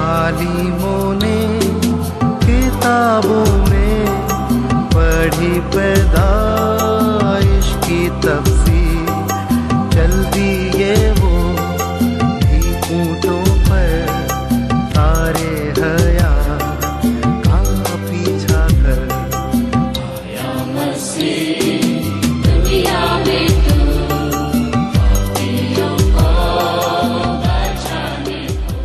आलिमों ने किताबों में पढ़ी पैदाइश की तफसीर, चल दिए वो भी ऊँटों पर, तारे हया का पीछा कर। आया मसीह दुनिया में तू पापियों को बचाने को।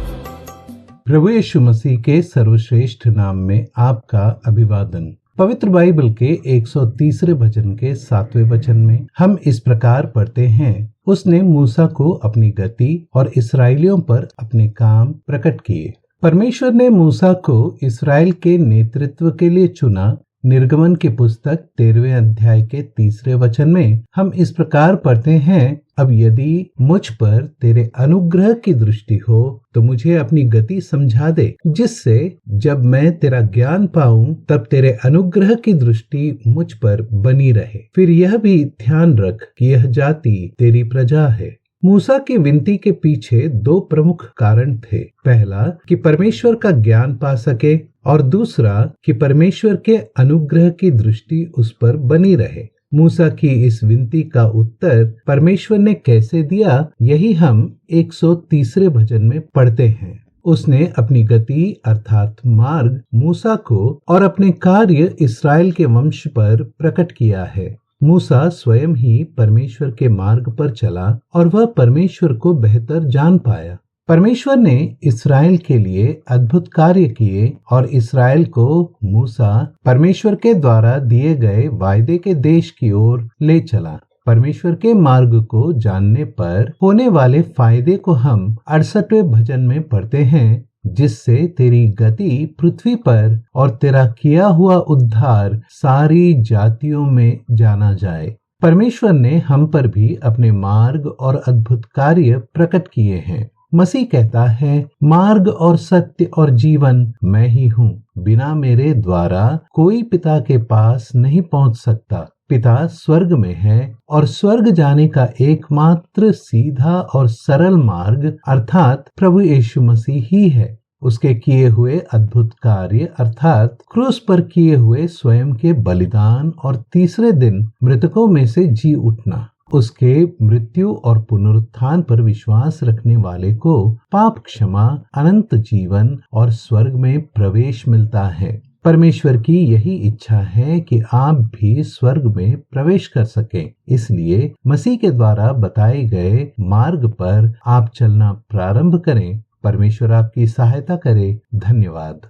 प्रभु यीशु मसीह के सर्वश्रेष्ठ नाम में आपका अभिवादन। पवित्र बाइबल के 130 भजन के 7वें वचन में हम इस प्रकार पढ़ते हैं, उसने मूसा को अपनी गति और इसराइलियों पर अपने काम प्रकट किए। परमेश्वर ने मूसा को इसराइल के नेतृत्व के लिए चुना। निर्गमन की पुस्तक 13वें अध्याय के 3 वचन में हम इस प्रकार पढ़ते हैं, अब यदि मुझ पर तेरे अनुग्रह की दृष्टि हो तो मुझे अपनी गति समझा दे, जिससे जब मैं तेरा ज्ञान पाऊं तब तेरे अनुग्रह की दृष्टि मुझ पर बनी रहे। फिर यह भी ध्यान रख कि यह जाति तेरी प्रजा है। मूसा की विनती के पीछे 2 प्रमुख कारण थे। पहला कि परमेश्वर का ज्ञान पा सके और दूसरा कि परमेश्वर के अनुग्रह की दृष्टि उस पर बनी रहे। मूसा की इस विनती का उत्तर परमेश्वर ने कैसे दिया, यही हम 130 भजन में पढ़ते हैं। उसने अपनी गति अर्थात मार्ग मूसा को और अपने कार्य इस्राएल के वंश पर प्रकट किया है। मूसा स्वयं ही परमेश्वर के मार्ग पर चला और वह परमेश्वर को बेहतर जान पाया। परमेश्वर ने इस्राएल के लिए अद्भुत कार्य किए और इस्राएल को मूसा परमेश्वर के द्वारा दिए गए वायदे के देश की ओर ले चला। परमेश्वर के मार्ग को जानने पर होने वाले फायदे को हम 68वें भजन में पढ़ते हैं, जिससे तेरी गति पृथ्वी पर और तेरा किया हुआ उद्धार सारी जातियों में जाना जाए। परमेश्वर ने हम पर भी अपने मार्ग और अद्भुत कार्य प्रकट किए हैं। मसीह कहता है, मार्ग और सत्य और जीवन मैं ही हूँ, बिना मेरे द्वारा कोई पिता के पास नहीं पहुँच सकता। पिता स्वर्ग में है और स्वर्ग जाने का एकमात्र सीधा और सरल मार्ग अर्थात प्रभु यीशु मसीह ही है। उसके किए हुए अद्भुत कार्य अर्थात क्रूस पर किए हुए स्वयं के बलिदान और तीसरे दिन मृतकों में से जी उठना, उसके मृत्यु और पुनरुत्थान पर विश्वास रखने वाले को पाप क्षमा, अनंत जीवन और स्वर्ग में प्रवेश मिलता है। परमेश्वर की यही इच्छा है कि आप भी स्वर्ग में प्रवेश कर सकें। इसलिए मसीह के द्वारा बताए गए मार्ग पर आप चलना प्रारंभ करें। परमेश्वर आपकी सहायता करे। धन्यवाद।